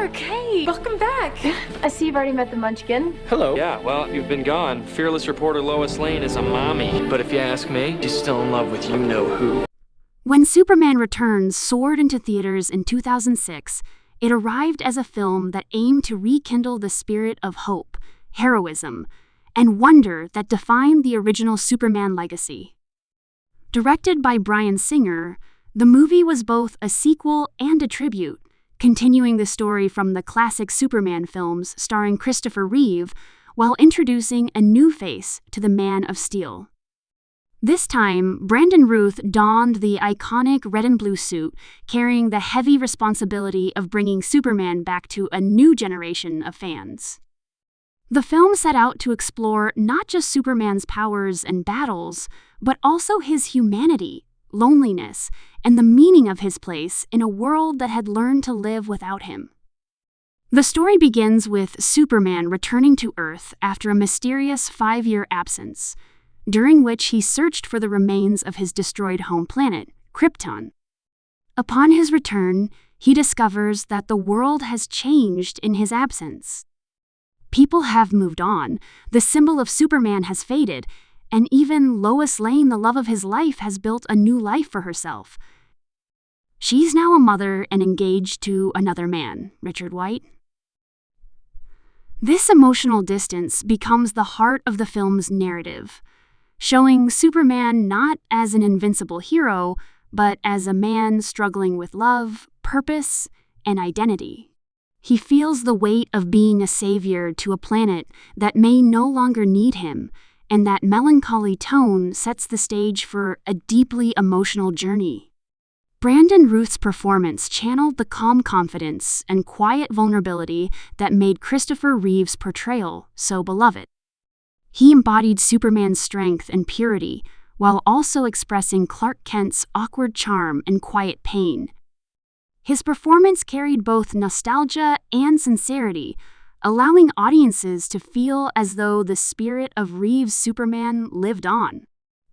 Mark, hey, welcome back. I see you've already met the Munchkin. Hello. Yeah, well, you've been gone. Fearless reporter Lois Lane is a mommy. But if you ask me, she's still in love with you-know-who. When Superman Returns soared into theaters in 2006, it arrived as a film that aimed to rekindle the spirit of hope, heroism, and wonder that defined the original Superman legacy. Directed by Bryan Singer, the movie was both a sequel and a tribute, continuing the story from the classic Superman films starring Christopher Reeve while introducing a new face to the Man of Steel. This time, Brandon Routh donned the iconic red and blue suit, carrying the heavy responsibility of bringing Superman back to a new generation of fans. The film set out to explore not just Superman's powers and battles, but also his humanity, loneliness, and the meaning of his place in a world that had learned to live without him. The story begins with Superman returning to Earth after a mysterious 5-year absence, during which he searched for the remains of his destroyed home planet, Krypton. Upon his return, he discovers that the world has changed in his absence. People have moved on, the symbol of Superman has faded, and even Lois Lane, the love of his life, has built a new life for herself. She's now a mother and engaged to another man, Richard White. This emotional distance becomes the heart of the film's narrative, showing Superman not as an invincible hero, but as a man struggling with love, purpose, and identity. He feels the weight of being a savior to a planet that may no longer need him, and that melancholy tone sets the stage for a deeply emotional journey. Brandon Routh's performance channeled the calm confidence and quiet vulnerability that made Christopher Reeve's portrayal so beloved. He embodied Superman's strength and purity, while also expressing Clark Kent's awkward charm and quiet pain. His performance carried both nostalgia and sincerity, allowing audiences to feel as though the spirit of Reeve's Superman lived on.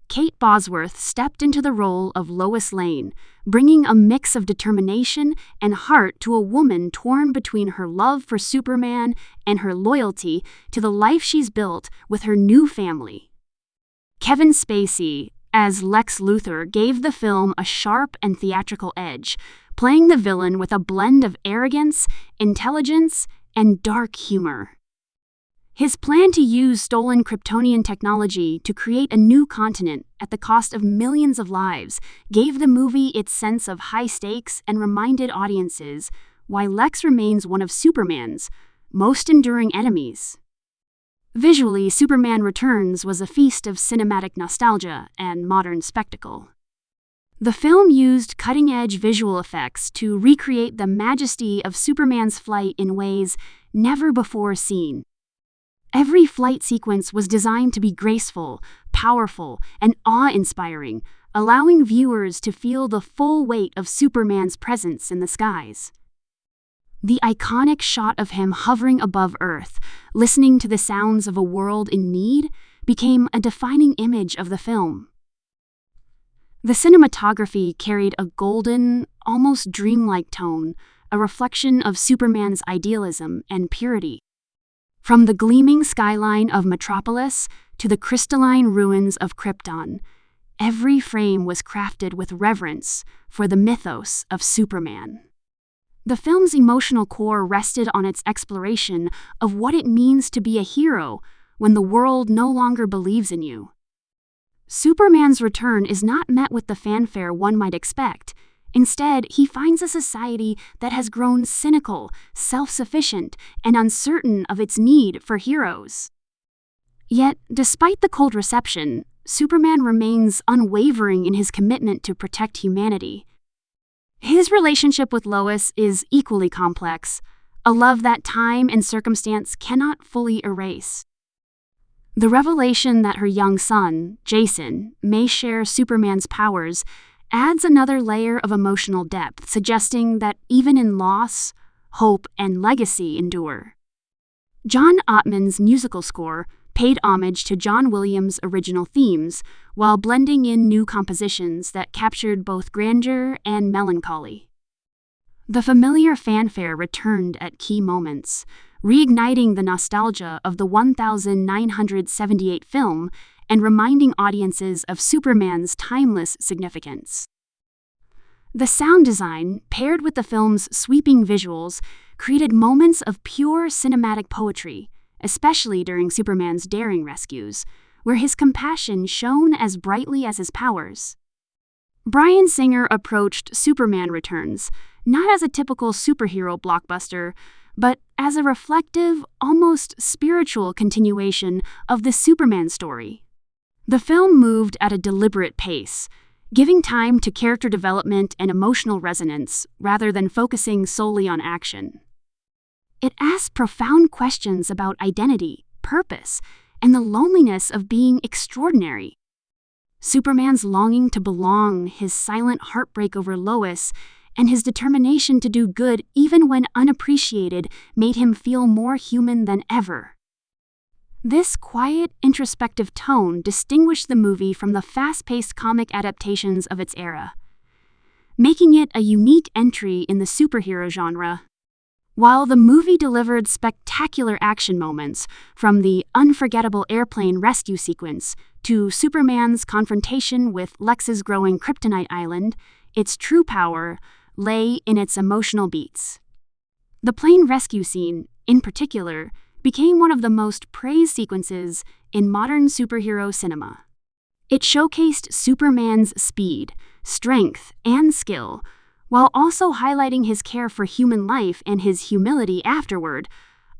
Kate Bosworth stepped into the role of Lois Lane, bringing a mix of determination and heart to a woman torn between her love for Superman and her loyalty to the life she's built with her new family. Kevin Spacey, as Lex Luthor, gave the film a sharp and theatrical edge, playing the villain with a blend of arrogance, intelligence, and dark humor. His plan to use stolen Kryptonian technology to create a new continent at the cost of millions of lives gave the movie its sense of high stakes and reminded audiences why Lex remains one of Superman's most enduring enemies. Visually, Superman Returns was a feast of cinematic nostalgia and modern spectacle. The film used cutting-edge visual effects to recreate the majesty of Superman's flight in ways never before seen. Every flight sequence was designed to be graceful, powerful, and awe-inspiring, allowing viewers to feel the full weight of Superman's presence in the skies. The iconic shot of him hovering above Earth, listening to the sounds of a world in need, became a defining image of the film. The cinematography carried a golden, almost dreamlike tone, a reflection of Superman's idealism and purity. From the gleaming skyline of Metropolis to the crystalline ruins of Krypton, every frame was crafted with reverence for the mythos of Superman. The film's emotional core rested on its exploration of what it means to be a hero when the world no longer believes in you. Superman's return is not met with the fanfare one might expect. Instead, he finds a society that has grown cynical, self-sufficient, and uncertain of its need for heroes. Yet, despite the cold reception, Superman remains unwavering in his commitment to protect humanity. His relationship with Lois is equally complex, a love that time and circumstance cannot fully erase. The revelation that her young son, Jason, may share Superman's powers adds another layer of emotional depth, suggesting that even in loss, hope and legacy endure. John Ottman's musical score paid homage to John Williams' original themes, while blending in new compositions that captured both grandeur and melancholy. The familiar fanfare returned at key moments, reigniting the nostalgia of the 1978 film and reminding audiences of Superman's timeless significance. The sound design, paired with the film's sweeping visuals, created moments of pure cinematic poetry, especially during Superman's daring rescues, where his compassion shone as brightly as his powers. Bryan Singer approached Superman Returns not as a typical superhero blockbuster, but as a reflective, almost spiritual continuation of the Superman story. The film moved at a deliberate pace, giving time to character development and emotional resonance rather than focusing solely on action. It asked profound questions about identity, purpose, and the loneliness of being extraordinary. Superman's longing to belong, his silent heartbreak over Lois, and his determination to do good even when unappreciated made him feel more human than ever. This quiet, introspective tone distinguished the movie from the fast-paced comic adaptations of its era, making it a unique entry in the superhero genre. While the movie delivered spectacular action moments, from the unforgettable airplane rescue sequence to Superman's confrontation with Lex's growing kryptonite island, its true power lay in its emotional beats. The plane rescue scene, in particular, became one of the most praised sequences in modern superhero cinema. It showcased Superman's speed, strength, and skill, while also highlighting his care for human life and his humility afterward,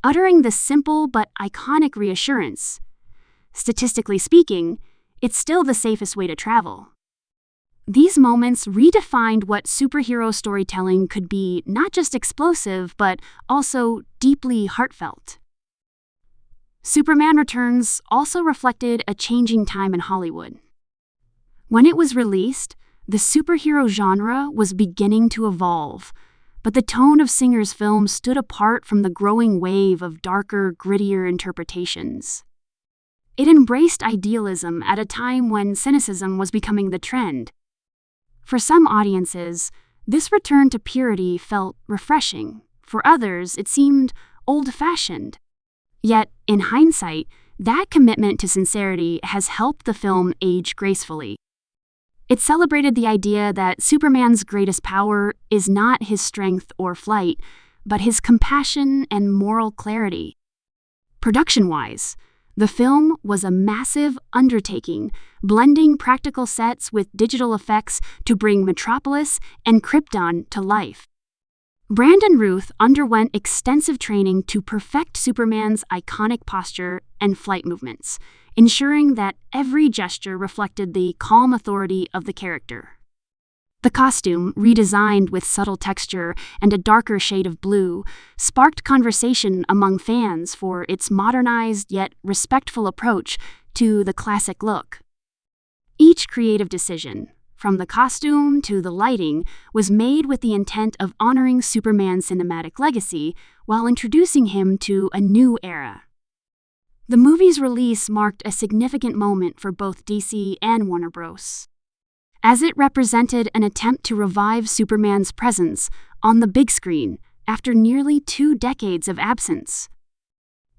uttering the simple but iconic reassurance: statistically speaking, it's still the safest way to travel. These moments redefined what superhero storytelling could be, not just explosive, but also deeply heartfelt. Superman Returns also reflected a changing time in Hollywood. When it was released, the superhero genre was beginning to evolve, but the tone of Singer's film stood apart from the growing wave of darker, grittier interpretations. It embraced idealism at a time when cynicism was becoming the trend. For some audiences, this return to purity felt refreshing. For others, it seemed old-fashioned. Yet, in hindsight, that commitment to sincerity has helped the film age gracefully. It celebrated the idea that Superman's greatest power is not his strength or flight, but his compassion and moral clarity. Production-wise, the film was a massive undertaking, blending practical sets with digital effects to bring Metropolis and Krypton to life. Brandon Routh underwent extensive training to perfect Superman's iconic posture and flight movements, ensuring that every gesture reflected the calm authority of the character. The costume, redesigned with subtle texture and a darker shade of blue, sparked conversation among fans for its modernized yet respectful approach to the classic look. Each creative decision, from the costume to the lighting, was made with the intent of honoring Superman's cinematic legacy while introducing him to a new era. The movie's release marked a significant moment for both DC and Warner Bros., as it represented an attempt to revive Superman's presence on the big screen after nearly 2 decades of absence.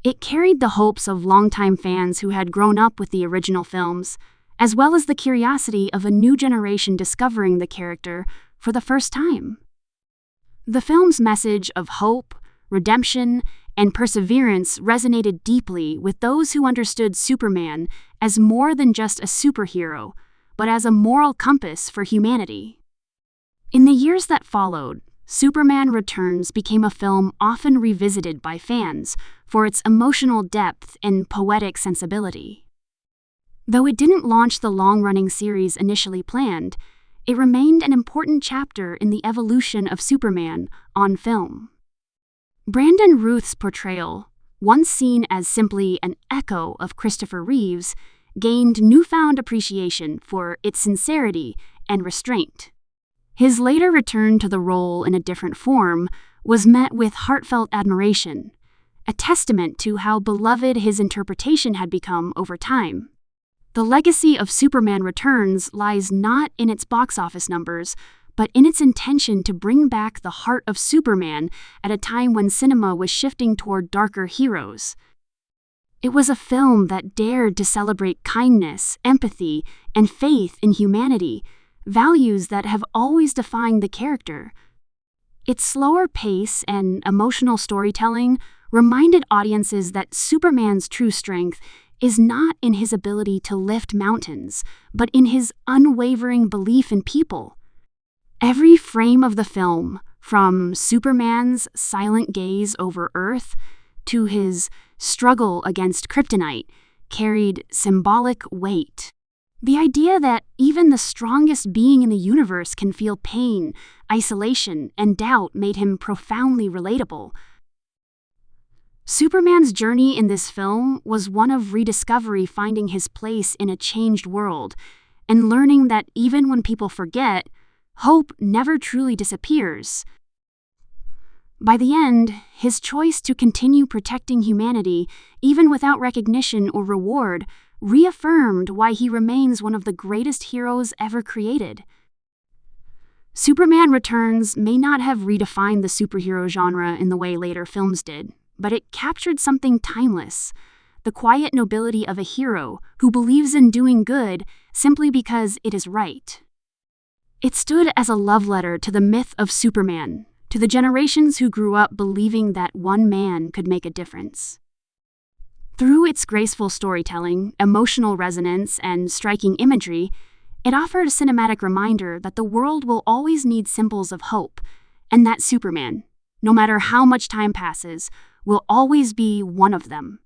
It carried the hopes of longtime fans who had grown up with the original films, as well as the curiosity of a new generation discovering the character for the first time. The film's message of hope, redemption, and perseverance resonated deeply with those who understood Superman as more than just a superhero, but as a moral compass for humanity. In the years that followed, Superman Returns became a film often revisited by fans for its emotional depth and poetic sensibility. Though it didn't launch the long-running series initially planned, it remained an important chapter in the evolution of Superman on film. Brandon Routh's portrayal, once seen as simply an echo of Christopher Reeve's, gained newfound appreciation for its sincerity and restraint. His later return to the role in a different form was met with heartfelt admiration, a testament to how beloved his interpretation had become over time. The legacy of Superman Returns lies not in its box office numbers, but in its intention to bring back the heart of Superman at a time when cinema was shifting toward darker heroes. It was a film that dared to celebrate kindness, empathy, and faith in humanity, values that have always defined the character. Its slower pace and emotional storytelling reminded audiences that Superman's true strength is not in his ability to lift mountains, but in his unwavering belief in people. Every frame of the film, from Superman's silent gaze over Earth to his struggle against kryptonite, carried symbolic weight. The idea that even the strongest being in the universe can feel pain, isolation, and doubt made him profoundly relatable. Superman's journey in this film was one of rediscovery, finding his place in a changed world, and learning that even when people forget, hope never truly disappears. By the end, his choice to continue protecting humanity, even without recognition or reward, reaffirmed why he remains one of the greatest heroes ever created. Superman Returns may not have redefined the superhero genre in the way later films did, but it captured something timeless: the quiet nobility of a hero who believes in doing good simply because it is right. It stood as a love letter to the myth of Superman, to the generations who grew up believing that one man could make a difference. Through its graceful storytelling, emotional resonance, and striking imagery, it offered a cinematic reminder that the world will always need symbols of hope, and that Superman, no matter how much time passes, will always be one of them.